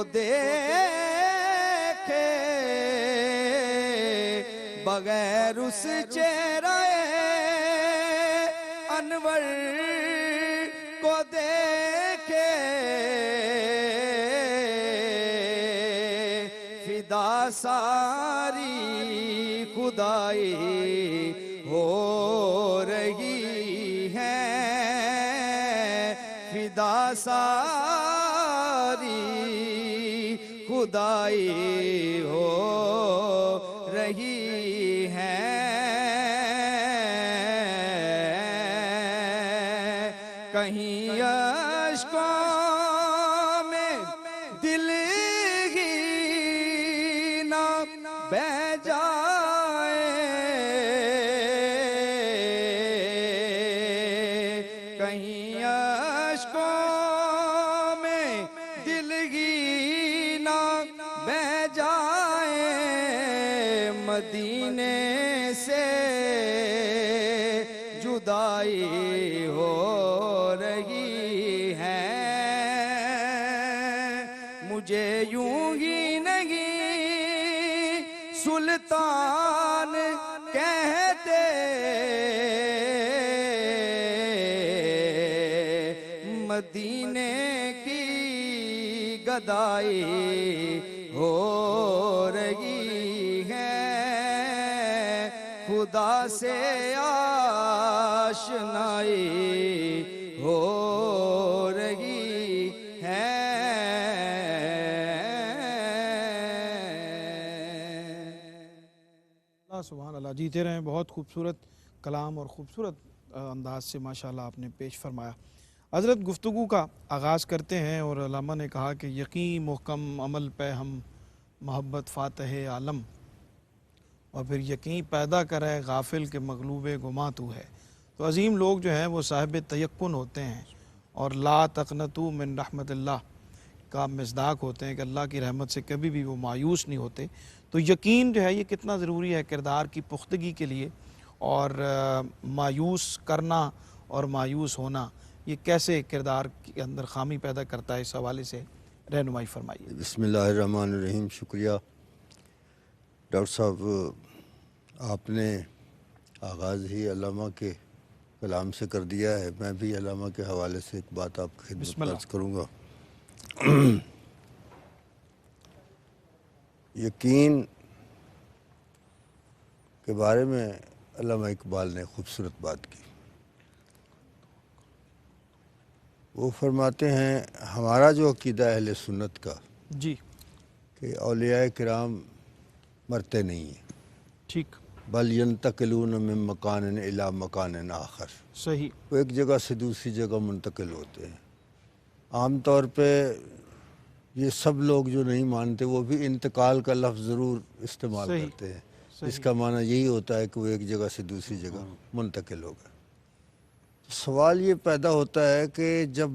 کو دیکھے بغیر اس چہرہ انور کو دیکھے فدا ساری خدائی ہو رہی ہے فدا ساری خدائی ہو رہی ہے کہیں اشکوں میں دل ہی نہ بہہ جائے کہیں اشکوں میں دل ہی نہ بہہ جائے مدینے سے جدائی ہو رہی ہے مجھے یوں ہی نہیں سلطان کہتے مدینے کی گدائی ہو رہی ہے خدا سے آشنائی ہو رہی ہے اللہ سبحان اللہ، جیتے رہیں۔ بہت خوبصورت کلام اور خوبصورت انداز سے ماشاءاللہ آپ نے پیش فرمایا۔ حضرت گفتگو کا آغاز کرتے ہیں اور علامہ نے کہا کہ یقین محکم عمل پہ ہم محبت فاتح عالم، اور پھر یقین پیدا کرے غافل کے مغلوب گماں تو ہے۔ تو عظیم لوگ جو ہیں وہ صاحب تیقن ہوتے ہیں اور لا تقنطوا من رحمت اللہ کا مصداق ہوتے ہیں کہ اللہ کی رحمت سے کبھی بھی وہ مایوس نہیں ہوتے۔ تو یقین جو ہے یہ کتنا ضروری ہے کردار کی پختگی کے لیے، اور مایوس کرنا اور مایوس ہونا یہ کیسے کردار کے اندر خامی پیدا کرتا ہے، اس حوالے سے رہنمائی فرمائیے۔ بسم اللہ الرحمن الرحیم۔ شکریہ ڈاکٹر صاحب، آپ نے آغاز ہی علامہ کے کلام سے کر دیا ہے۔ میں بھی علامہ کے حوالے سے ایک بات آپ کی خدمت میں عرض کروں گا۔ یقین کے بارے میں علامہ اقبال نے خوبصورت بات کی۔ وہ فرماتے ہیں ہمارا جو عقیدہ اہل سنت کا جی کہ اولیاء کرام مرتے نہیں ہیں، ٹھیک، بل ینتقلون من مکان الی مکان آخر، صحیح، وہ ایک جگہ سے دوسری جگہ منتقل ہوتے ہیں۔ عام طور پہ یہ سب لوگ جو نہیں مانتے وہ بھی انتقال کا لفظ ضرور استعمال صحیح، کرتے ہیں، صحیح۔ اس کا معنی یہی ہوتا ہے کہ وہ ایک جگہ سے دوسری جگہ منتقل ہو گئے۔ سوال یہ پیدا ہوتا ہے کہ جب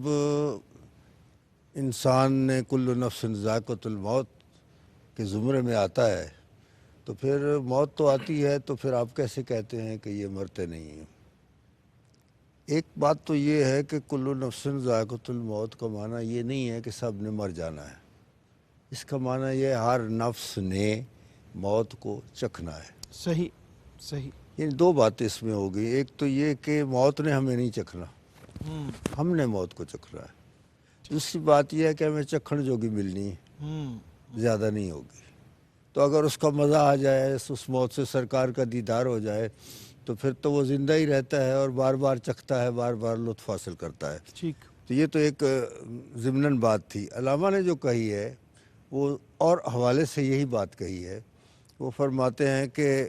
انسان نے کل نفس ذائقۃ الموت کے زمرے میں آتا ہے تو پھر موت تو آتی ہے، تو پھر آپ کیسے کہتے ہیں کہ یہ مرتے نہیں ہیں؟ ایک بات تو یہ ہے کہ کل نفس ذائقۃ الموت کا معنی یہ نہیں ہے کہ سب نے مر جانا ہے، اس کا معنی یہ ہر نفس نے موت کو چکھنا ہے۔ صحیح، صحیح، یہ دو باتیں اس میں ہو گئی۔ ایک تو یہ کہ موت نے ہمیں نہیں چکھنا، ہم نے موت کو چکھنا ہے۔ دوسری بات یہ ہے کہ ہمیں چکھن جوگی ملنی ہے، زیادہ نہیں ہوگی۔ تو اگر اس کا مزہ آ جائے، اس موت سے سرکار کا دیدار ہو جائے، تو پھر تو وہ زندہ ہی رہتا ہے اور بار بار چکھتا ہے، بار بار لطف حاصل کرتا ہے۔ ٹھیک، تو یہ تو ایک ضمناً بات تھی۔ علامہ نے جو کہی ہے وہ اور حوالے سے یہی بات کہی ہے۔ وہ فرماتے ہیں کہ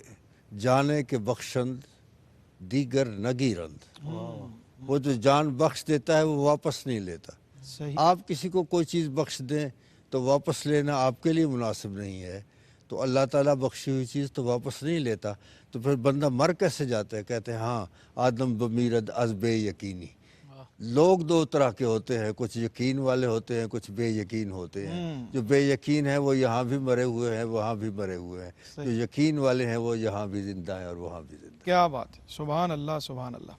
جانے کے بخشند دیگر نگیرند، وہ جو جان بخش دیتا ہے وہ واپس نہیں لیتا۔ صحیح، آپ کسی کو کوئی چیز بخش دیں تو واپس لینا آپ کے لیے مناسب نہیں ہے، تو اللہ تعالیٰ بخشی ہوئی چیز تو واپس نہیں لیتا۔ تو پھر بندہ مر کیسے جاتا ہے؟ کہتے ہیں ہاں آدم بمیرد از بے یقینی۔ لوگ دو طرح کے ہوتے ہیں، کچھ یقین والے ہوتے ہیں، کچھ بے یقین ہوتے ہیں۔ جو بے یقین ہیں وہ یہاں بھی مرے ہوئے ہیں، وہاں بھی مرے ہوئے ہیں۔ جو یقین والے ہیں وہ یہاں بھی زندہ ہیں اور وہاں بھی زندہ ہیں۔ کیا بات ہے، سبحان اللہ، سبحان اللہ۔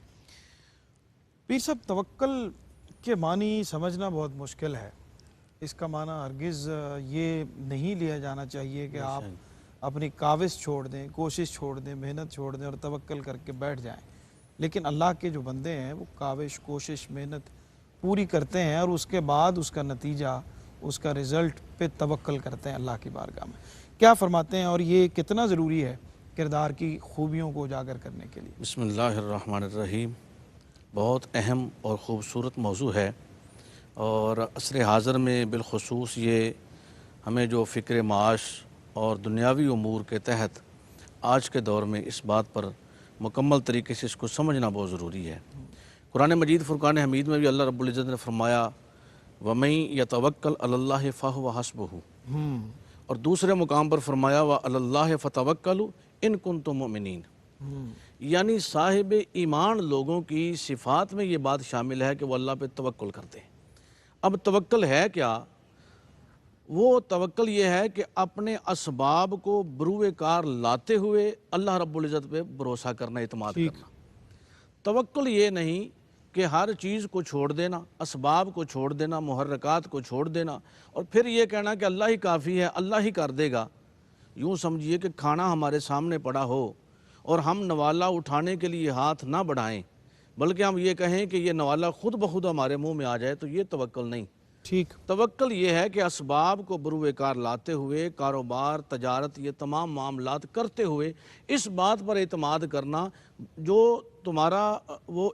پیر صاحب، توکل کے معنی سمجھنا بہت مشکل ہے، اس کا معنی ہرگز یہ نہیں لیا جانا چاہیے کہ آپ اپنی کاوش چھوڑ دیں، کوشش چھوڑ دیں، محنت چھوڑ دیں اور توکل کر کے بیٹھ جائیں، لیکن اللہ کے جو بندے ہیں وہ کاوش، کوشش، محنت پوری کرتے ہیں اور اس کے بعد اس کا نتیجہ، اس کا رزلٹ پہ توکل کرتے ہیں اللہ کی بارگاہ میں۔ کیا فرماتے ہیں اور یہ کتنا ضروری ہے کردار کی خوبیوں کو اجاگر کرنے کے لیے؟ بسم اللہ الرحمن الرحیم۔ بہت اہم اور خوبصورت موضوع ہے، اور عصر حاضر میں بالخصوص یہ ہمیں جو فکر معاش اور دنیاوی امور کے تحت آج کے دور میں اس بات پر مکمل طریقے سے اس کو سمجھنا بہت ضروری ہے۔ قرآن مجید فرقان حمید میں بھی اللہ رب العزت نے فرمایا وَمَن يَتَوَكَّلْ عَلَى اللَّهِ فَهُوَ حَسْبُهُ، اور دوسرے مقام پر فرمایا وَعَلَى اللَّهِ فَتَوَكَّلُوا إِن كُنتُم مُؤْمِنِينَ، یعنی صاحب ایمان لوگوں کی صفات میں یہ بات شامل ہے کہ وہ اللہ پہ توکل کرتے ہیں۔ اب توکل ہے کیا؟ وہ توکل یہ ہے کہ اپنے اسباب کو بروئے کار لاتے ہوئے اللہ رب العزت پہ بھروسہ کرنا، اعتماد کرنا۔ توکل یہ نہیں کہ ہر چیز کو چھوڑ دینا، اسباب کو چھوڑ دینا، محرکات کو چھوڑ دینا اور پھر یہ کہنا کہ اللہ ہی کافی ہے، اللہ ہی کر دے گا۔ یوں سمجھیے کہ کھانا ہمارے سامنے پڑا ہو اور ہم نوالا اٹھانے کے لیے ہاتھ نہ بڑھائیں، بلکہ ہم یہ کہیں کہ یہ نوالا خود بخود ہمارے منہ میں آ جائے، تو یہ توکل نہیں۔ ٹھیک، توکل یہ ہے کہ اسباب کو بروئے کار لاتے ہوئے کاروبار، تجارت، یہ تمام معاملات کرتے ہوئے اس بات پر اعتماد کرنا جو تمہارا وہ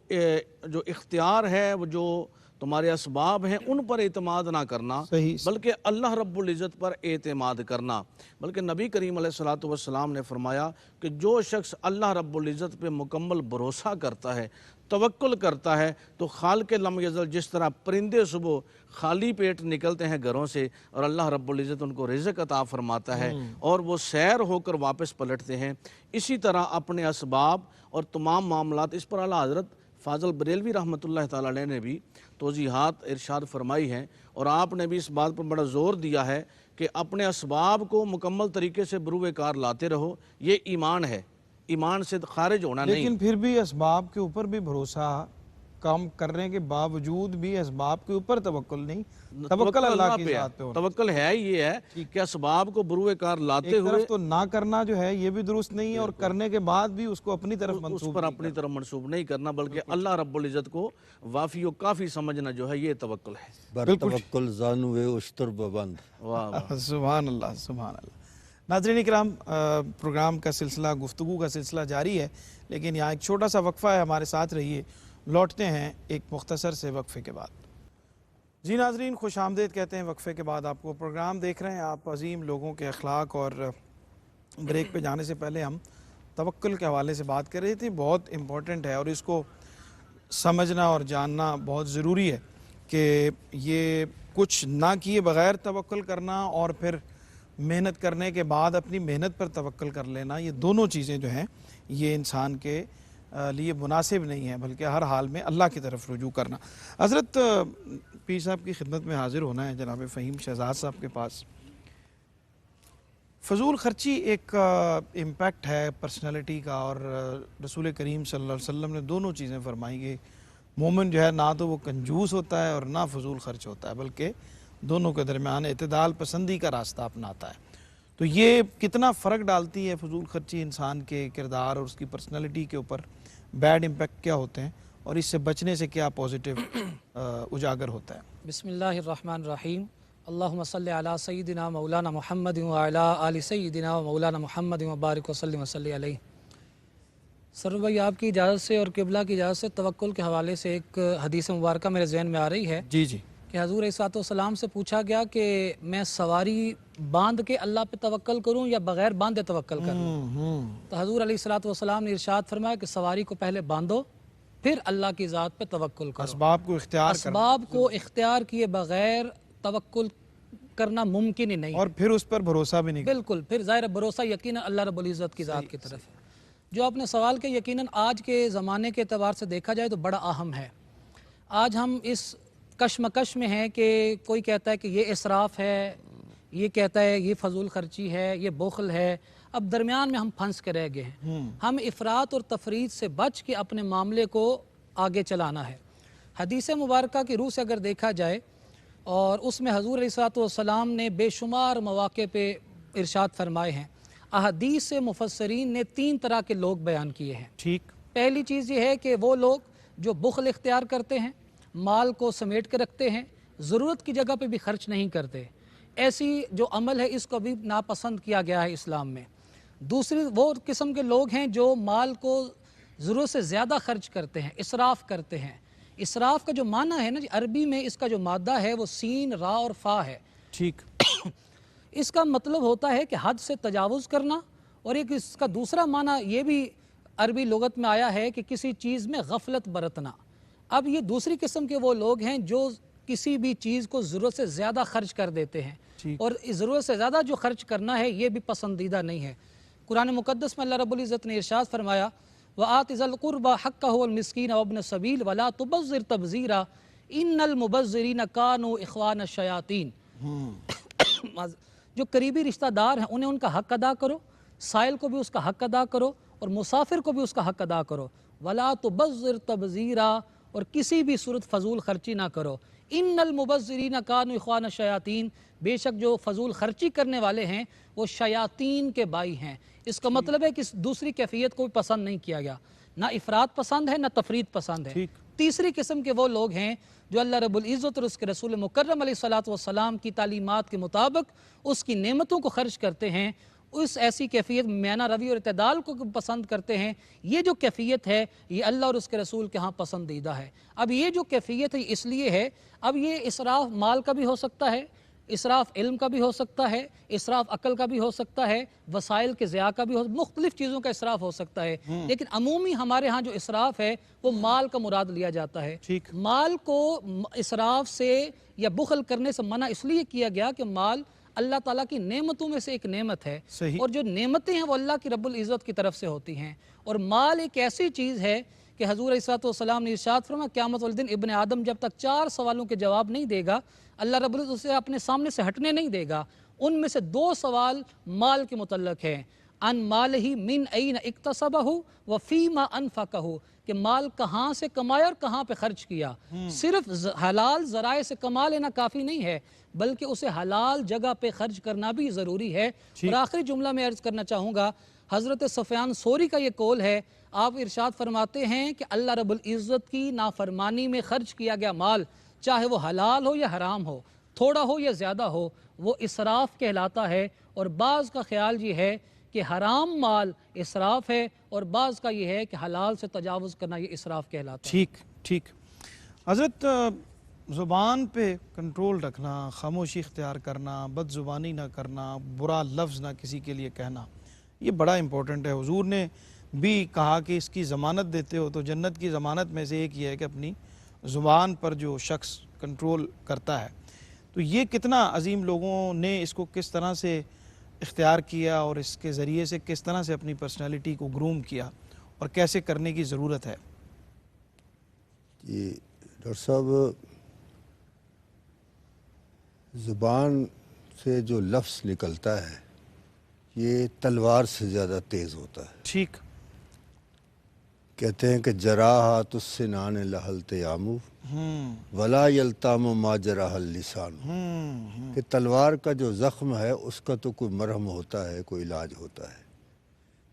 جو اختیار ہے، وہ جو تمہارے اسباب ہیں ان پر اعتماد نہ کرنا، صحیح، بلکہ اللہ رب العزت پر اعتماد کرنا۔ بلکہ نبی کریم علیہ الصلوۃ والسلام نے فرمایا کہ جو شخص اللہ رب العزت پہ مکمل بھروسہ کرتا ہے، توکل کرتا ہے، تو خالق لم یزل، جس طرح پرندے صبح خالی پیٹ نکلتے ہیں گھروں سے اور اللہ رب العزت ان کو رزق عطا فرماتا ہے اور وہ سیر ہو کر واپس پلٹتے ہیں، اسی طرح اپنے اسباب اور تمام معاملات، اس پر اعلیٰ حضرت فاضل بریلوی رحمۃ اللہ تعالیٰ علیہ نے بھی توضیحات ارشاد فرمائی ہیں، اور آپ نے بھی اس بات پر بڑا زور دیا ہے کہ اپنے اسباب کو مکمل طریقے سے بروئے کار لاتے رہو، یہ ایمان ہے، ایمان سے خارج ہونا نہیں۔ لیکن پھر بھی اسباب کے اوپر بھی بھروسہ کام کرنے کے باوجود بھی اسباب کے اوپر توکل نہیں، توکل اللہ کی ذات پہ ہونا۔ توکل ہے یہ ہے کہ اسباب کو بروئے کار لاتے ایک ہوئے طرف تو نہ کرنا جو ہے یہ بھی درست نہیں ہے، اور کرنے کے بعد بھی اس کو اپنی طرف اس منسوب پر اپنی طرف منسوب نہیں کرنا، بلکہ اللہ رب العزت کو وافی و کافی سمجھنا جو ہے یہ توکل ہے۔ بر توکل زانوے اشتر ببند۔ واہ واہ۔ سبحان اللہ، سبحان اللہ۔ ناظرین اکرام، پروگرام کا سلسلہ، گفتگو کا سلسلہ جاری ہے، لیکن یہاں ایک چھوٹا سا وقفہ ہے، ہمارے ساتھ رہیے، لوٹتے ہیں ایک مختصر سے وقفے کے بعد۔ جی ناظرین، خوش آمدید کہتے ہیں وقفے کے بعد آپ کو۔ پروگرام دیکھ رہے ہیں آپ عظیم لوگوں کے اخلاق، اور بریک پہ جانے سے پہلے ہم توکل کے حوالے سے بات کر رہے تھے، بہت امپورٹنٹ ہے اور اس کو سمجھنا اور جاننا بہت ضروری ہے کہ یہ کچھ نہ کیے بغیر توکل کرنا اور پھر محنت کرنے کے بعد اپنی محنت پر توکل کر لینا، یہ دونوں چیزیں جو ہیں یہ انسان کے لیے مناسب نہیں ہے، بلکہ ہر حال میں اللہ کی طرف رجوع کرنا۔ حضرت پیر صاحب کی خدمت میں حاضر ہونا ہے، جناب فہیم شہزاد صاحب کے پاس۔ فضول خرچی ایک امپیکٹ ہے پرسنالٹی کا، اور رسول کریم صلی اللہ علیہ وسلم نے دونوں چیزیں فرمائی کہ مومن جو ہے نہ تو وہ کنجوس ہوتا ہے اور نہ فضول خرچ ہوتا ہے، بلکہ دونوں کے درمیان اعتدال پسندی کا راستہ اپناتا ہے۔ تو یہ کتنا فرق ڈالتی ہے فضول خرچی انسان کے کردار اور اس کی پرسنالٹی کے اوپر؟ بیڈ امپیکٹ کیا ہوتے ہیں اور اس سے بچنے سے کیا پازیٹیو اجاگر ہوتا ہے؟ بسم اللہ الرحمن الرحیم۔ اللہم صلی علی سیدنا مولانا محمد وعلی آل سیدنا مولانا محمد وبارک وسلم وصلی علیہ۔ سر بھائی، آپ کی اجازت سے اور قبلہ کی اجازت سے توکل کے حوالے سے ایک حدیث مبارکہ میرے ذہن میں آ رہی ہے جی جی، کہ حضور علیہ السلام سے پوچھا گیا کہ میں سواری باندھ کے اللہ پہ توکل کروں یا بغیر باندھے توکل کروں؟ تو حضور علیہ السلام نے ارشاد فرمایا کہ سواری کو پہلے باندھو، پھر اللہ کی ذات پہ توکل کرو۔ اسباب کو اختیار کرنا، اسباب کو اختیار کیے بغیر توکل کرنا ممکن ہی نہیں، اور پھر اس پر بھروسہ بھی نہیں۔ بالکل، پھر ظاہر بھروسہ یقیناً اللہ رب العزت کی ذات کی طرف ہے۔ جو آپ نے سوال کیا، یقیناً آج کے زمانے کے اعتبار سے دیکھا جائے تو بڑا اہم ہے۔ آج ہم اس کشمکش میں ہیں کہ کوئی کہتا ہے کہ یہ اسراف ہے، یہ کہتا ہے یہ فضول خرچی ہے، یہ بخل ہے۔ اب درمیان میں ہم پھنس کے رہ گئے ہیں۔ ہم افراط اور تفریط سے بچ کے اپنے معاملے کو آگے چلانا ہے۔ حدیث مبارکہ کی روح سے اگر دیکھا جائے اور اس میں حضور علیہ الصلوۃ والسلام نے بے شمار مواقع پہ ارشاد فرمائے ہیں۔ احادیث سے مفسرین نے 3 طرح کے لوگ بیان کیے ہیں۔ ٹھیک، پہلی چیز یہ ہے کہ وہ لوگ جو بخل اختیار کرتے ہیں، مال کو سمیٹ کے رکھتے ہیں، ضرورت کی جگہ پہ بھی خرچ نہیں کرتے، ایسی جو عمل ہے اس کو بھی ناپسند کیا گیا ہے اسلام میں۔ دوسری وہ قسم کے لوگ ہیں جو مال کو ضرورت سے زیادہ خرچ کرتے ہیں، اسراف کرتے ہیں۔ اسراف کا جو معنی ہے نا جی، عربی میں اس کا جو مادہ ہے وہ سین، را اور فا ہے۔ ٹھیک، اس کا مطلب ہوتا ہے کہ حد سے تجاوز کرنا، اور ایک اس کا دوسرا معنی یہ بھی عربی لغت میں آیا ہے کہ کسی چیز میں غفلت برتنا۔ اب یہ دوسری قسم کے وہ لوگ ہیں جو کسی بھی چیز کو ضرورت سے زیادہ خرچ کر دیتے ہیں، اور ضرورت سے زیادہ جو خرچ کرنا ہے یہ بھی پسندیدہ نہیں ہے۔ قرآن مقدس میں اللہ رب العزت نے ارشاد فرمایا وَآتِ ذَا الْقُرْبَى حَقَّهُ وَالْمِسْكِينَ وَابْنَ السَّبِيلِ وَلَا تُبَذِّرْ تَبْذِيرًا إِنَّ الْمُبَذِّرِينَ كَانُوا إِخْوَانَ الشَّيَاطِينِ۔ جو قریبی رشتہ دار ہیں انہیں ان کا حق ادا کرو، سائل کو بھی اس کا حق ادا کرو، اور مسافر کو بھی اس کا حق ادا کرو۔ وَلَا تُبَذِّرْ تَبْذِيرًا، اور کسی بھی صورت فضول خرچی نہ کرو۔ ان المبذرین کانوا اخوان الشیاطین، بے شک جو فضول خرچی کرنے والے ہیں وہ شیاطین کے بھائی ہیں۔ اس کا مطلب ہے کہ اس دوسری کیفیت کو بھی پسند نہیں کیا گیا، نہ افراط پسند ہے نہ تفریط پسند ہے۔ تیسری قسم کے وہ لوگ ہیں جو اللہ رب العزت اور اس کے رسول مکرم علیہ الصلوۃ والسلام کی تعلیمات کے مطابق اس کی نعمتوں کو خرچ کرتے ہیں، اس ایسی کیفیت میانہ روی اور اعتدال کو پسند کرتے ہیں۔ یہ جو کیفیت ہے یہ اللہ اور اس کے رسول کے ہاں پسندیدہ ہے۔ اب یہ جو کیفیت ہے اس لیے ہے، اب یہ اسراف مال کا بھی ہو سکتا ہے، اسراف علم کا بھی ہو سکتا ہے، اسراف عقل کا بھی ہو سکتا ہے، وسائل کے ضیاع کا بھی مختلف چیزوں کا اسراف ہو سکتا ہے، لیکن عمومی ہمارے ہاں جو اسراف ہے وہ مال کا مراد لیا جاتا ہے۔ مال کو اسراف سے یا بخل کرنے سے منع اس لیے کیا گیا کہ مال اللہ تعالیٰ کی نعمتوں میں سے ایک نعمت ہے، اور جو نعمتیں ہیں وہ اللہ کی رب العزت کی طرف سے ہوتی ہیں، اور مال ایک ایسی چیز ہے کہ حضور علیہ الصلوۃ والسلام نے ارشاد فرمایا قیامت والدن ابن آدم جب تک 4 سوالوں کے جواب نہیں دے گا اللہ رب العزت اسے اپنے سامنے سے ہٹنے نہیں دے گا۔ ان میں سے 2 سوال مال کے متعلق ہیں، ان مالہ من این اکتسبہ وفیما انفقہ، کہ مال کہاں سے کمایا اور کہاں پہ خرچ کیا۔ صرف حلال ذرائع سے کما لینا کافی نہیں ہے، بلکہ اسے حلال جگہ پہ خرچ کرنا بھی ضروری ہے۔ اور آخری جملہ میں عرض کرنا چاہوں گا، حضرت سفیان ثوری کا یہ قول ہے، آپ ارشاد فرماتے ہیں کہ اللہ رب العزت کی نافرمانی میں خرچ کیا گیا مال، چاہے وہ حلال ہو یا حرام ہو، تھوڑا ہو یا زیادہ ہو، وہ اسراف کہلاتا ہے۔ اور بعض کا خیال یہ ہے کہ حرام مال اسراف ہے، اور بعض کا یہ ہے کہ حلال سے تجاوز کرنا یہ اسراف کہلاتا ہے۔ ٹھیک حضرت، زبان پہ کنٹرول رکھنا، خاموشی اختیار کرنا، بد زبانی نہ کرنا، برا لفظ نہ کسی کے لیے کہنا، یہ بڑا امپورٹنٹ ہے۔ حضور نے بھی کہا کہ اس کی ضمانت دیتے ہو تو جنت کی ضمانت میں سے ایک یہ ہے کہ اپنی زبان پر جو شخص کنٹرول کرتا ہے، تو یہ کتنا عظیم لوگوں نے اس کو کس طرح سے اختیار کیا اور اس کے ذریعے سے کس طرح سے اپنی پرسنالٹی کو گروم کیا اور کیسے کرنے کی ضرورت ہے۔ یہ ڈاکٹر صاحب، زبان سے جو لفظ نکلتا ہے یہ تلوار سے زیادہ تیز ہوتا ہے۔ ٹھیک، کہتے ہیں کہ جراحات السنان لہا التیام ولا یلتام ما جرح اللسان، کہ تلوار کا جو زخم ہے اس کا تو کوئی مرہم ہوتا ہے، کوئی علاج ہوتا ہے،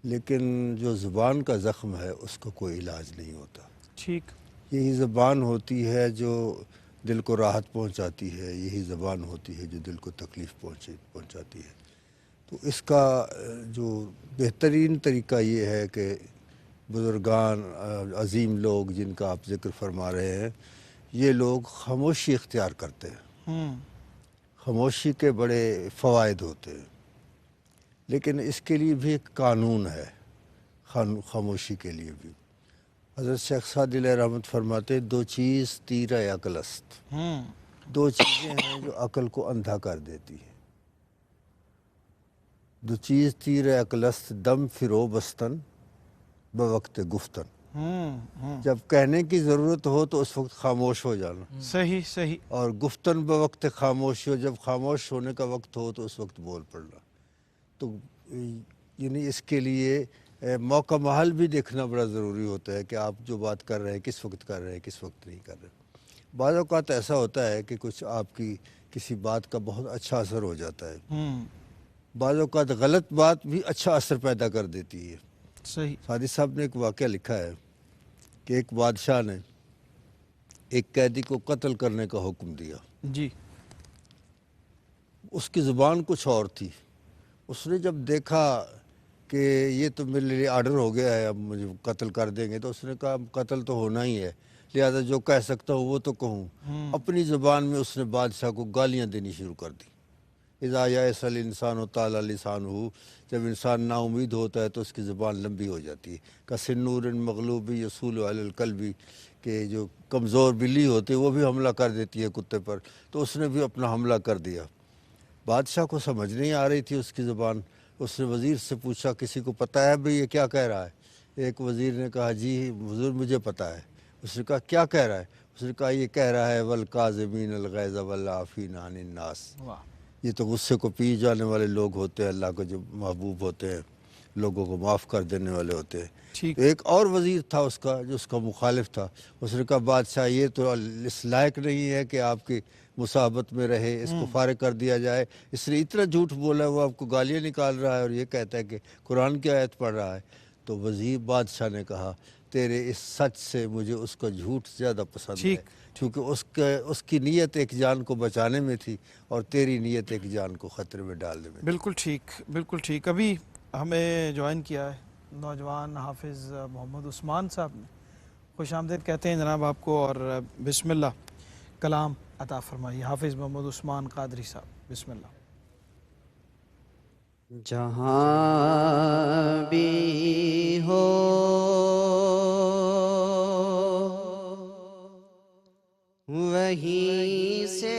لیکن جو زبان کا زخم ہے اس کا کوئی علاج نہیں ہوتا۔ ٹھیک، یہی زبان ہوتی ہے جو دل کو راحت پہنچاتی ہے، یہی زبان ہوتی ہے جو دل کو تکلیف پہنچاتی ہے۔ تو اس کا جو بہترین طریقہ یہ ہے کہ بزرگان عظیم لوگ جن کا آپ ذکر فرما رہے ہیں، یہ لوگ خاموشی اختیار کرتے ہیں۔ خاموشی کے بڑے فوائد ہوتے ہیں، لیکن اس کے لیے بھی ایک قانون ہے، خاموشی کے لیے بھی۔ حضرت شیخ سعدی علیہ رحمت فرماتے ہیں 2 چیز تیرہ عقل است، 2 چیزیں ہیں جو عقل کو اندھا کر دیتی ہیں۔ 2 چیز تیرہ عقل است، دم فرو بستن بوقت گفتن، جب کہنے کی ضرورت ہو تو اس وقت خاموش ہو جانا، صحیح، اور گفتن بوقت خاموشی ہو، جب خاموش ہونے کا وقت ہو تو اس وقت بول پڑنا۔ تو یعنی اس کے لیے موقع محل بھی دیکھنا بڑا ضروری ہوتا ہے کہ آپ جو بات کر رہے ہیں کس وقت کر رہے ہیں، کس وقت نہیں کر رہے۔ بعض اوقات ایسا ہوتا ہے کہ کچھ آپ کی کسی بات کا بہت اچھا اثر ہو جاتا ہے، بعض اوقات غلط بات بھی اچھا اثر پیدا کر دیتی ہے۔ صحیح۔ سعدی صاحب نے ایک واقعہ لکھا ہے کہ ایک بادشاہ نے ایک قیدی کو قتل کرنے کا حکم دیا، جی۔ اس کی زبان کچھ اور تھی۔ اس نے جب دیکھا کہ یہ تو میرے لیے آرڈر ہو گیا ہے، اب مجھے قتل کر دیں گے، تو اس نے کہا قتل تو ہونا ہی ہے، لہذا جو کہہ سکتا ہوں وہ تو کہوں۔ اپنی زبان میں اس نے بادشاہ کو گالیاں دینی شروع کر دی۔ اذا یئس الانسان طال لسانہ، جب انسان نا امید ہوتا ہے تو اس کی زبان لمبی ہو جاتی ہے۔ کسنور مغلوب یصول علی القلب، کہ جو کمزور بلی ہوتی ہے وہ بھی حملہ کر دیتی ہے کتے پر، تو اس نے بھی اپنا حملہ کر دیا۔ بادشاہ کو سمجھ نہیں آ رہی تھی اس کی زبان۔ اس نے وزیر سے پوچھا کسی کو پتہ ہے بھئی یہ کیا کہہ رہا ہے؟ ایک وزیر نے کہا جی حضور مجھے پتہ ہے۔ اس نے کہا کیا کہہ رہا ہے؟ اس نے کہا یہ کہہ رہا ہے والکاظمین الغیظ والعافین عن الناس، واہ۔ یہ تو غصے کو پی جانے والے لوگ ہوتے ہیں، اللہ کو جو محبوب ہوتے ہیں، لوگوں کو معاف کر دینے والے ہوتے ہیں۔ ٹھیک۔ تو ایک اور وزیر تھا اس کا جو اس کا مخالف تھا، اس نے کہا بادشاہ یہ تو اس لائق نہیں ہے کہ آپ کی مصاحبت میں رہے، اس کو فارغ کر دیا جائے، اس نے اتنا جھوٹ بولا ہے، وہ آپ کو گالیاں نکال رہا ہے اور یہ کہتا ہے کہ قرآن کی آیت پڑھ رہا ہے۔ تو وزیر بادشاہ نے کہا تیرے اس سچ سے مجھے اس کا جھوٹ زیادہ پسند ہے، ٹھیک۔ کیونکہ اس کی نیت ایک جان کو بچانے میں تھی اور تیری نیت ایک جان کو خطرے میں ڈالنے میں۔ بالکل ٹھیک، بالکل ٹھیک۔ ابھی ہمیں جوائن کیا ہے نوجوان حافظ محمد عثمان صاحب نے، خوش آمدید کہتے ہیں جناب آپ کو، اور بسم اللہ کلام عطا فرمائیے حافظ محمد عثمان قادری صاحب، بسم اللہ۔ جہاں بھی ہو وہیں سے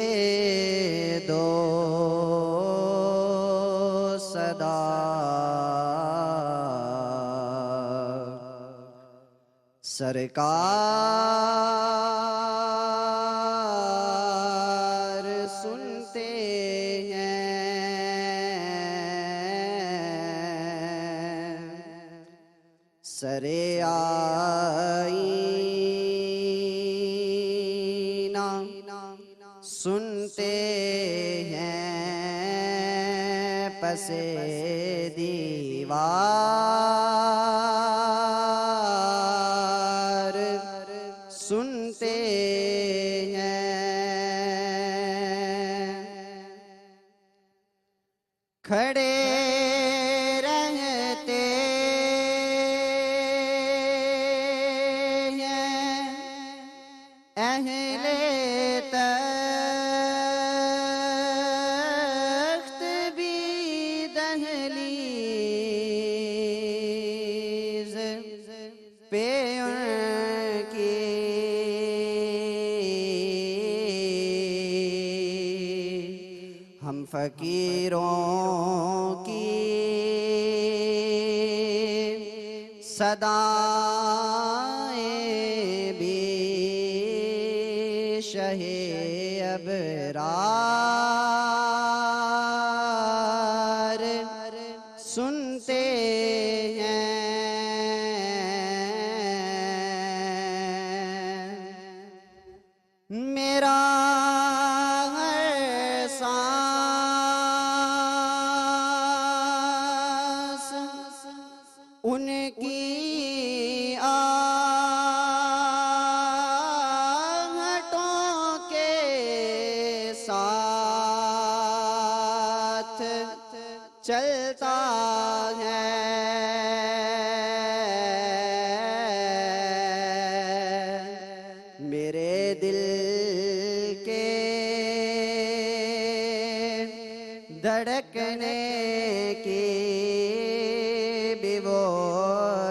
دو صدا، سرکار سنتے ہیں، سرے آئینہ سنتے ہیں، پسے دیوار سنتے ہیں، کھڑے رہتے ہیں اہل تخت بھی دہلیز پہ ان کی، ہم فقیروں کی صدائیں بھی شہ ابرار سنتے ہیں، میرا ہر سانس ان کی آہٹوں کے ساتھ چلتا ہے، میرے دل کے دھڑکنے کی بھی وہ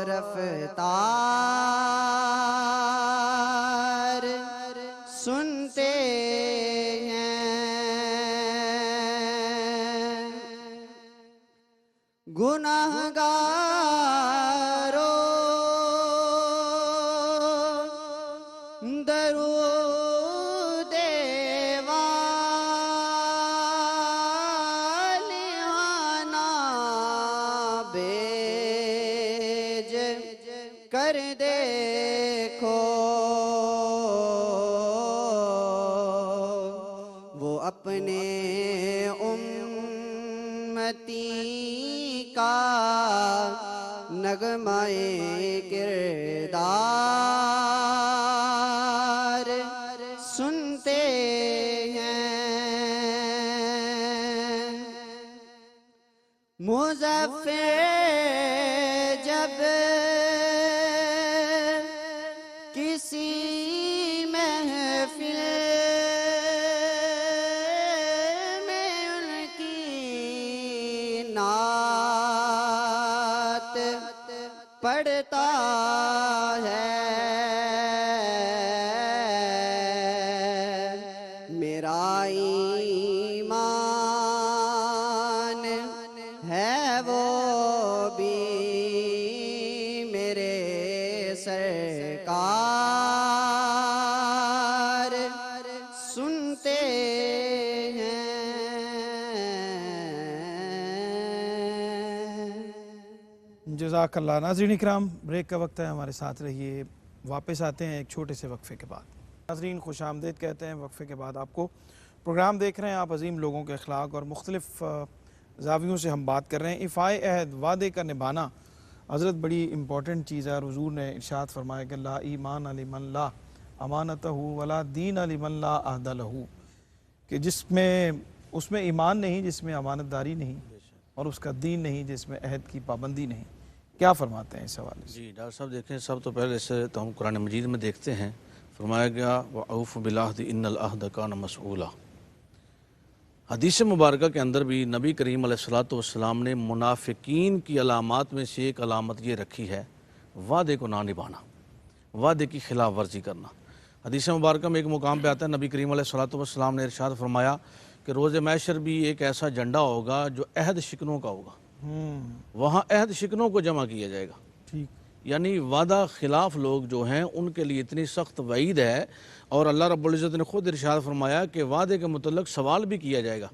رفتار سنتے ہیں، گناہگاروں درود والیانا بھیج کر دیکھو، نغمۂ کردار سنتے ہیں مظفر جب کسی محفل میں ان کی نعت پڑھتا ہے میرا ایمان ہے وہ بھی میرے سرکار سنتے ہیں جزاک اللہ۔ ناظرین اکرام، بریک کا وقت ہے، ہمارے ساتھ رہیے، واپس آتے ہیں ایک چھوٹے سے وقفے کے بعد۔ ناظرین خوش آمدید کہتے ہیں وقفے کے بعد آپ کو۔ پروگرام دیکھ رہے ہیں آپ، عظیم لوگوں کے اخلاق، اور مختلف زاویوں سے ہم بات کر رہے ہیں۔ ایفائے عہد، وعدے کا نبھانا، حضرت بڑی امپورٹنٹ چیز ہے، اور حضور نے ارشاد فرمایا کہ لا ایمان لمن لا امانتہ ولا دین لمن لا عہد لہ، کہ اس میں ایمان نہیں جس میں امانت داری نہیں، اور اس کا دین نہیں جس میں عہد کی پابندی نہیں۔ کیا فرماتے ہیں اس حوالے سے؟ جی ڈاکٹر صاحب دیکھیں، سب تو پہلے سے تو ہم قرآن مجید میں دیکھتے ہیں، فرمایا گیا وَأَوْفُوا بِالْعَهْدِ إِنَّ الْعَهْدَ كَانَ مَسْئُولًا۔ حدیث مبارکہ کے اندر بھی نبی کریم علیہ السلام نے منافقین کی علامات میں سے ایک علامت یہ رکھی ہے، وعدے کو نہ نبھانا، وعدے کی خلاف ورزی کرنا۔ حدیث مبارکہ میں ایک مقام پہ آتا ہے، نبی کریم علیہ السلام نے ارشاد فرمایا کہ روز محشر بھی ایک ایسا جھنڈا ہوگا جو عہد شکنوں کا ہوگا، وہاں عہد شکنوں کو جمع کیا جائے گا۔ ٹھیک، یعنی وعدہ خلاف لوگ جو ہیں ان کے لیے اتنی سخت وعید ہے، اور اللہ رب العزت نے خود ارشاد فرمایا کہ وعدے کے متعلق سوال بھی کیا جائے گا۔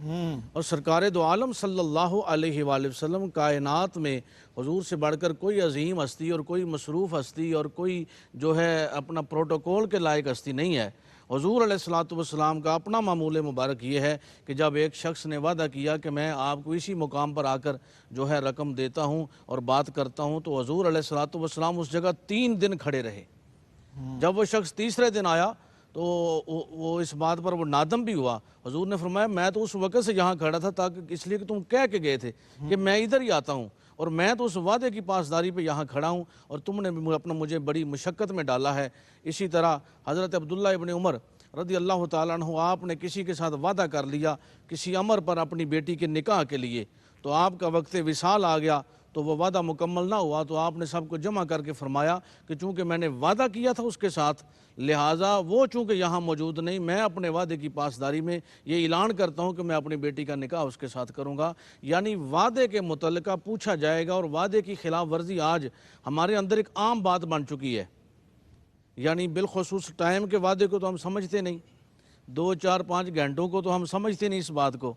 اور سرکار دو عالم صلی اللہ علیہ وآلہ وسلم، کائنات میں حضور سے بڑھ کر کوئی عظیم ہستی اور کوئی مصروف ہستی اور کوئی جو ہے اپنا پروٹوکول کے لائق ہستی نہیں ہے۔ حضور علیہ السلام کا اپنا معمول مبارک یہ ہے کہ جب ایک شخص نے وعدہ کیا کہ میں آپ کو اسی مقام پر آ کر جو ہے رقم دیتا ہوں اور بات کرتا ہوں، تو حضور علیہ السلام اس جگہ 3 دن کھڑے رہے۔ جب وہ شخص تیسرے دن آیا تو وہ اس بات پر وہ نادم بھی ہوا۔ حضور نے فرمایا میں تو اس وقت سے یہاں کھڑا تھا تاکہ اس لیے کہ تم کہہ کے گئے تھے کہ میں ادھر ہی آتا ہوں، اور میں تو اس وعدے کی پاسداری پہ یہاں کھڑا ہوں، اور تم نے اپنا مجھے بڑی مشقت میں ڈالا ہے۔ اسی طرح حضرت عبداللہ ابن عمر رضی اللہ تعالیٰ عنہ، آپ نے کسی کے ساتھ وعدہ کر لیا کسی امر پر اپنی بیٹی کے نکاح کے لیے، تو آپ کا وقت وصال آ گیا تو وہ وعدہ مکمل نہ ہوا، تو آپ نے سب کو جمع کر کے فرمایا کہ چونکہ میں نے وعدہ کیا تھا اس کے ساتھ، لہٰذا وہ چونکہ یہاں موجود نہیں، میں اپنے وعدے کی پاسداری میں یہ اعلان کرتا ہوں کہ میں اپنی بیٹی کا نکاح اس کے ساتھ کروں گا۔ یعنی وعدے کے متعلقہ پوچھا جائے گا، اور وعدے کی خلاف ورزی آج ہمارے اندر ایک عام بات بن چکی ہے۔ یعنی بالخصوص ٹائم کے وعدے کو تو ہم سمجھتے نہیں، 2 4 5 گھنٹوں کو تو ہم سمجھتے نہیں اس بات کو،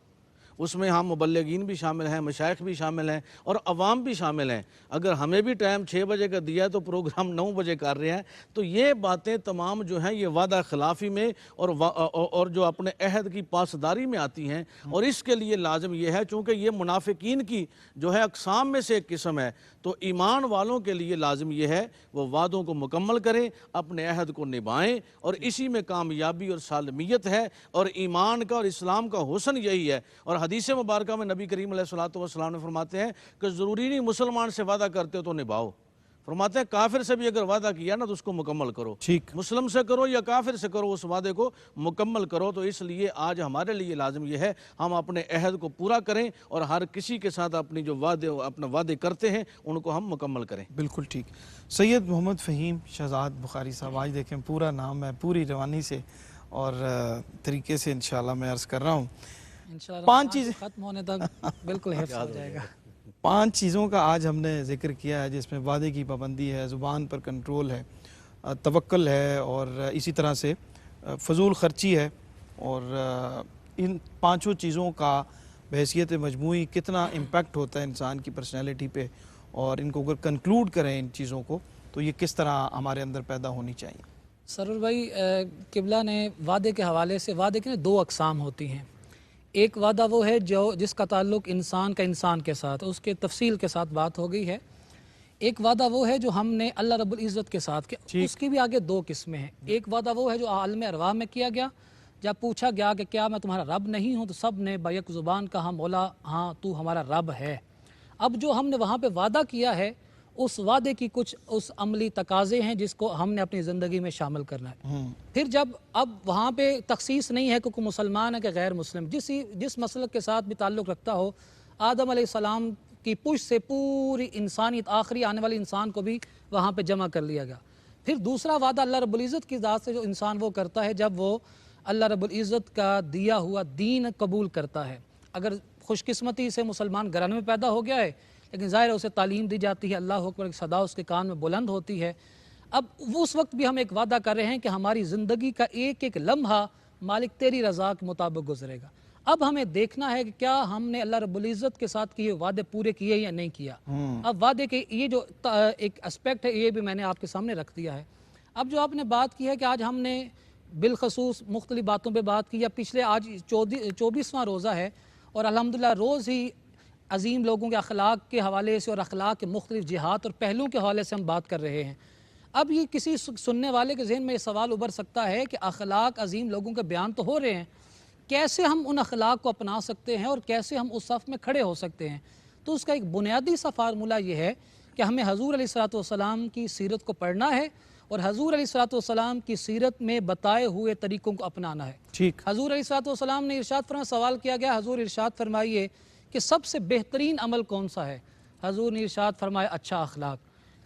اس میں ہم مبلغین بھی شامل ہیں، مشائخ بھی شامل ہیں، اور عوام بھی شامل ہیں۔ اگر ہمیں بھی ٹائم 6 بجے کا دیا ہے تو پروگرام 9 بجے کر رہے ہیں، تو یہ باتیں تمام جو ہیں یہ وعدہ خلافی میں اور جو اپنے عہد کی پاسداری میں آتی ہیں، اور اس کے لیے لازم یہ ہے چونکہ یہ منافقین کی جو ہے اقسام میں سے ایک قسم ہے، تو ایمان والوں کے لیے لازم یہ ہے وہ وعدوں کو مکمل کریں، اپنے عہد کو نبھائیں، اور اسی میں کامیابی اور سالمیت ہے، اور ایمان کا اور اسلام کا حسن یہی ہے۔ اور حدیث مبارکہ میں نبی کریم علیہ السلام نے فرماتے ہیں کہ ضروری نہیں مسلمان سے وعدہ کرتے ہو تو نبھاؤ، فرماتے ہیں کافر سے بھی اگر وعدہ کیا نا تو اس کو مکمل کرو، ٹھیک، مسلم سے کرو یا کافر سے کرو، اس وعدے کو مکمل کرو۔ تو اس لیے آج ہمارے لیے لازم یہ ہے ہم اپنے عہد کو پورا کریں، اور ہر کسی کے ساتھ اپنی جو وعدے کرتے ہیں ان کو ہم مکمل کریں۔ بالکل ٹھیک۔ سید محمد فہیم شہزاد بخاری صاحب، آج دیکھیں پورا نام ہے، پوری روانی سے اور طریقے سے انشاءاللہ میں عرض کر رہا ہوں، انشاءاللہ 5 چیزیں ختم ہونے تک بالکل حفظ ہو جائے گا۔ 5 چیزوں کا آج ہم نے ذکر کیا ہے، جس میں وعدے کی پابندی ہے، زبان پر کنٹرول ہے، توکل ہے، اور اسی طرح سے فضول خرچی ہے، اور ان 5 چیزوں کا بحیثیت مجموعی کتنا امپیکٹ ہوتا ہے انسان کی پرسنالٹی پہ، اور ان کو اگر کنکلوڈ کریں ان چیزوں کو تو یہ کس طرح ہمارے اندر پیدا ہونی چاہیے۔ سرور بھائی، قبلہ نے وعدے کے حوالے سے، وعدے کی 2 اقسام ہوتی ہیں۔ ایک وعدہ وہ ہے جس کا تعلق انسان کے ساتھ، اس کے تفصیل کے ساتھ بات ہو گئی ہے۔ ایک وعدہ وہ ہے جو ہم نے اللہ رب العزت کے ساتھ کیا، اس کی بھی آگے دو قسمیں ہیں۔ ایک وعدہ وہ ہے جو عالم ارواح میں کیا گیا، جب پوچھا گیا کہ کیا میں تمہارا رب نہیں ہوں، تو سب نے بیک زبان کہا مولا ہاں تو ہمارا رب ہے۔ اب جو ہم نے وہاں پہ وعدہ کیا ہے، اس وعدے کی کچھ اس عملی تقاضے ہیں جس کو ہم نے اپنی زندگی میں شامل کرنا ہے۔ پھر جب اب وہاں پہ تخصیص نہیں ہے کہ کوئی مسلمان ہے کہ غیر مسلم، جس مسلک کے ساتھ بھی تعلق رکھتا ہو، آدم علیہ السلام کی پشت سے پوری انسانیت، آخری آنے والے انسان کو بھی وہاں پہ جمع کر لیا گیا۔ پھر دوسرا وعدہ اللہ رب العزت کی ذات سے جو انسان وہ کرتا ہے جب وہ اللہ رب العزت کا دیا ہوا دین قبول کرتا ہے۔ اگر خوش قسمتی سے مسلمان گھرانے میں پیدا ہو گیا ہے، لیکن ظاہر ہے اسے تعلیم دی جاتی ہے، اللہ اکبر کی صدا اس کے کان میں بلند ہوتی ہے، اب اس وقت بھی ہم ایک وعدہ کر رہے ہیں کہ ہماری زندگی کا ایک ایک لمحہ مالک تیری رضا کے مطابق گزرے گا۔ اب ہمیں دیکھنا ہے کہ کیا ہم نے اللہ رب العزت کے ساتھ کیے وعدے پورے کیے یا نہیں کیا۔ اب وعدے کے یہ جو ایک اسپیکٹ ہے یہ بھی میں نے آپ کے سامنے رکھ دیا ہے۔ اب جو آپ نے بات کی ہے کہ آج ہم نے بالخصوص مختلف باتوں پہ بات کی، یا پچھلے آج 24واں روزہ ہے اور الحمدللہ روز ہی عظیم لوگوں کے اخلاق کے حوالے سے اور اخلاق کے مختلف جہات اور پہلوؤں کے حوالے سے ہم بات کر رہے ہیں۔ اب یہ کسی سننے والے کے ذہن میں یہ سوال ابھر سکتا ہے کہ اخلاق عظیم لوگوں کے بیان تو ہو رہے ہیں، کیسے ہم ان اخلاق کو اپنا سکتے ہیں اور کیسے ہم اس صف میں کھڑے ہو سکتے ہیں؟ تو اس کا ایک بنیادی سا فارمولہ یہ ہے کہ ہمیں حضور علیہ الصلوۃ کی سیرت کو پڑھنا ہے اور حضور علیہ الصلوۃ کی سیرت میں بتائے ہوئے طریقوں کو اپنانا ہے۔ ٹھیک، حضور علیہ الصلوۃ نے ارشاد فرمایا، سوال کیا گیا حضور ارشاد فرمائیے کہ سب سے بہترین عمل کون سا ہے؟ حضور نے ارشاد فرمایا اچھا اخلاق۔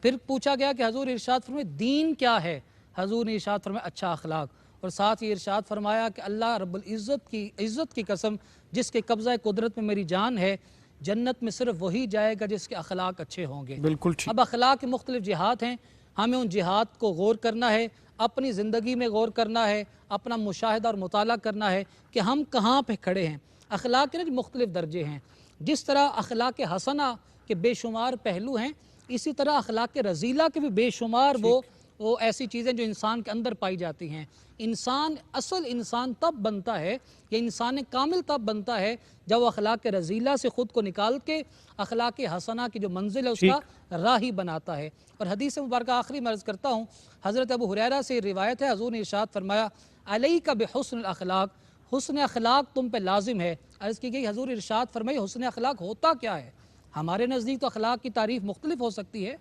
پھر پوچھا گیا کہ حضور ارشاد فرمائے دین کیا ہے؟ حضور نے ارشاد فرمایا اچھا اخلاق، اور ساتھ ہی ارشاد فرمایا کہ اللہ رب العزت کی عزت کی قسم جس کے قبضہ قدرت میں میری جان ہے، جنت میں صرف وہی جائے گا جس کے اخلاق اچھے ہوں گے۔ بالکل ٹھیک۔ اب اخلاق کے مختلف جہات ہیں، ہمیں ان جہات کو غور کرنا ہے، اپنی زندگی میں غور کرنا ہے، اپنا مشاہدہ اور مطالعہ کرنا ہے کہ ہم کہاں پہ کھڑے ہیں۔ اخلاق کے مختلف درجے ہیں، جس طرح اخلاق حسنہ کے بے شمار پہلو ہیں، اسی طرح اخلاق رذیلہ کے بھی بے شمار وہ ایسی چیزیں جو انسان کے اندر پائی جاتی ہیں۔ اصل انسان تب بنتا ہے یا انسان کامل تب بنتا ہے جب وہ اخلاق رذیلہ سے خود کو نکال کے اخلاق حسنہ کی جو منزل ہے اس کا راہی بناتا ہے۔ اور حدیث مبارکہ آخری میں عرض کرتا ہوں، حضرت ابو ہریرہ سے روایت ہے، حضور نے ارشاد فرمایا علیک بحسن الاخلاق، حسن اخلاق تم پہ لازم ہے۔ عرض کی گئی حضور ارشاد فرمائی حسن اخلاق ہوتا کیا ہے؟ ہمارے نزدیک تو اخلاق کی تعریف مختلف ہو سکتی ہے،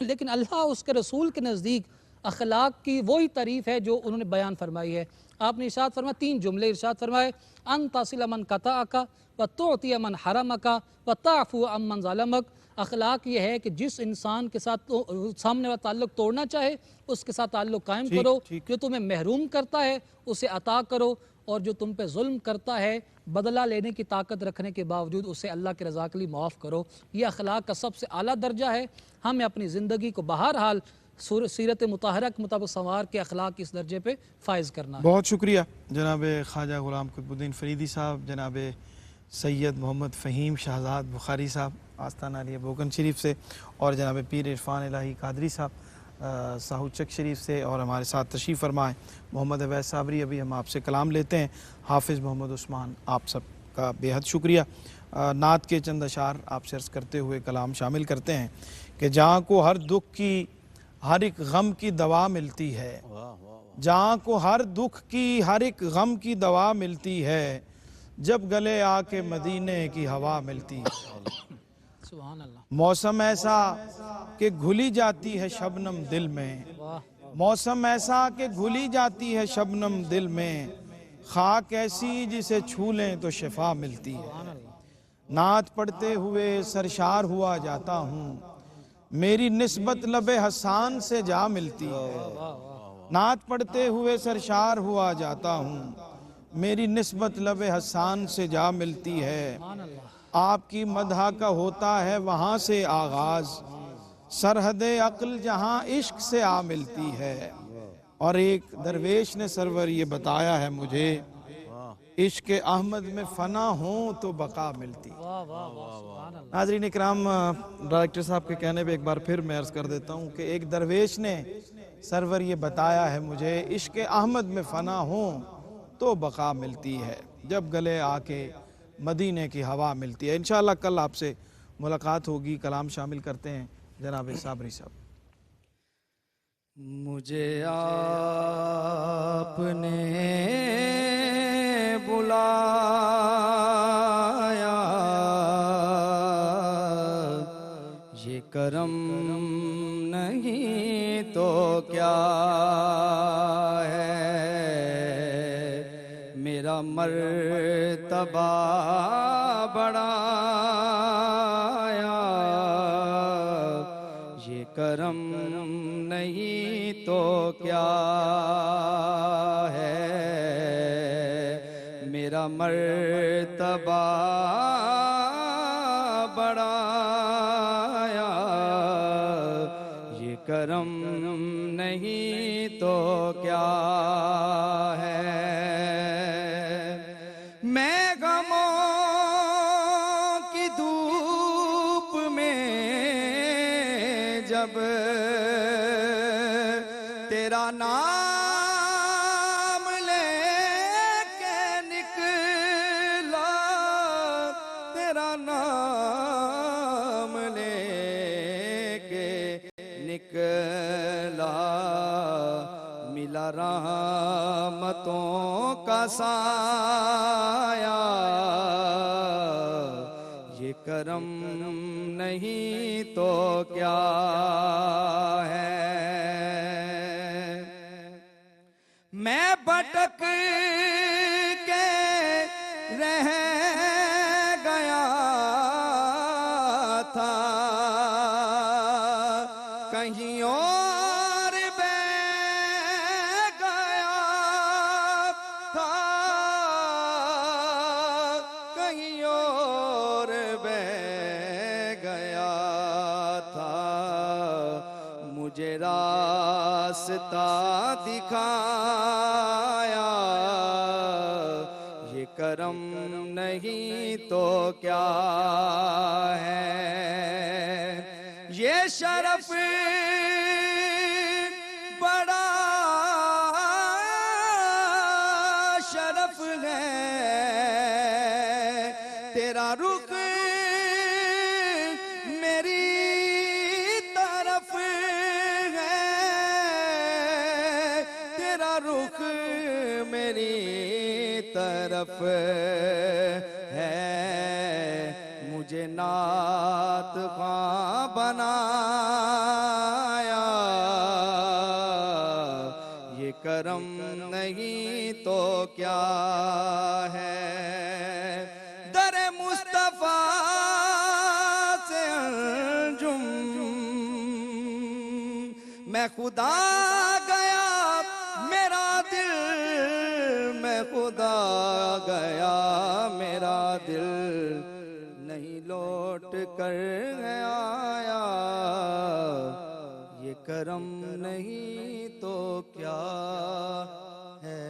لیکن اللہ اس کے رسول کے نزدیک اخلاق کی وہی تعریف ہے جو انہوں نے بیان فرمائی ہے۔ آپ نے ارشاد فرمایا 3 جملے ارشاد فرمائے، ان تصل من قطعک وتعطی من حرمک وتعفو عن من ظلمک۔ اخلاق یہ ہے کہ جس انسان کے ساتھ سامنے والا تعلق توڑنا چاہے اس کے ساتھ تعلق قائم کرو، جو تمہیں محروم کرتا ہے اسے عطا کرو، اور جو تم پہ ظلم کرتا ہے بدلہ لینے کی طاقت رکھنے کے باوجود اسے اللہ کے رضا کے لیے معاف کرو۔ یہ اخلاق کا سب سے اعلیٰ درجہ ہے۔ ہمیں اپنی زندگی کو بہرحال سیرت مطہرہ کے مطابق سنوار کے اخلاق اس درجے پہ فائز کرنا ہے۔ بہت شکریہ جناب خواجہ غلام قطب الدین فریدی صاحب، جناب سید محمد فہیم شہزاد بخاری صاحب آستانہ علیہ بوگن شریف سے، اور جناب پیر عرفان الہی قادری صاحب ساہو چک شریف سے، اور ہمارے ساتھ تشریف فرمائے محمد عویس صابری۔ ابھی ہم آپ سے کلام لیتے ہیں۔ حافظ محمد عثمان، آپ سب کا بے حد شکریہ۔ نعت کے چند اشعار آپ سے عرض کرتے ہوئے کلام شامل کرتے ہیں کہ جہاں کو ہر دکھ کی ہر ایک غم کی دوا ملتی ہے، جہاں کو ہر دکھ کی ہر ایک غم کی دوا ملتی ہے، جب گلے آ کے مدینے کی ہوا ملتی ہے۔ سبحان اللہ۔ موسم ایسا کہ گھلی جاتی ہے شبنم دل میں، موسم ایسا کہ گھلی جاتی ہے شبنم دل میں، خاک ایسی جسے چھو لیں تو شفا ملتی ہے۔ نعت پڑھتے ہوئے سرشار ہوا جاتا ہوں، میری نسبت لب حسان سے جا ملتی ہے۔ نعت پڑھتے ہوئے سرشار ہوا جاتا ہوں، میری نسبت لب حسان سے جا ملتی ہے۔ آپ کی مدح کا ہوتا ہے وہاں سے آغاز، سرحد عقل جہاں عشق سے آ ملتی ہے۔ اور ایک درویش نے سرور یہ بتایا ہے مجھے، عشق احمد میں فنا ہوں تو بقا ملتی ہے۔ ناظرین اکرام، ڈائریکٹر صاحب کے کہنے پہ ایک بار پھر میں عرض کر دیتا ہوں کہ ایک درویش نے سرور یہ بتایا ہے مجھے، عشق احمد میں فنا ہوں تو بقا ملتی ہے، جب گلے آ کے مدینے کی ہوا ملتی ہے۔ انشاءاللہ کل آپ سے ملاقات ہوگی، کلام شامل کرتے ہیں جناب صابری صاحب. مجھے آپ نے بلایا، یہ کرم نہیں تو کیا ہے، میرا مرتبہ بڑھایا، یہ کرم نہیں تو کیا ہے، میرا مرتبہ بڑھایا، یہ کرم نہیں تو کیا ہے. میں غموں کی دھوپ میں جب تیرا نام لے کے نکلا، تیرا نام لے کے نکلا، ملا رحمتوں کا سایہ، یہ کرم نہیں تو کیا ہے. میں بھٹک کے رہ گیا تھا، کہیں اور بہ گیا تھا، کہیں اور بہ گیا تھا، مجھے راستہ دکھایا، یہ کرم نہیں تو کیا ہے. یہ شرف بڑا شرف ہے، تیرا رخ میری طرف ہے، تیرا رخ میری طرف ہے، مجھے نعت خواں بنایا، یہ کرم نہیں تو کیا ہے. در مصطفیٰ سے انجم میں خدا گیا، میرا دل میں خدا گیا، میرا دل نہیں لوٹ کر آیا، یہ کرم نہیں تو کیا ہے.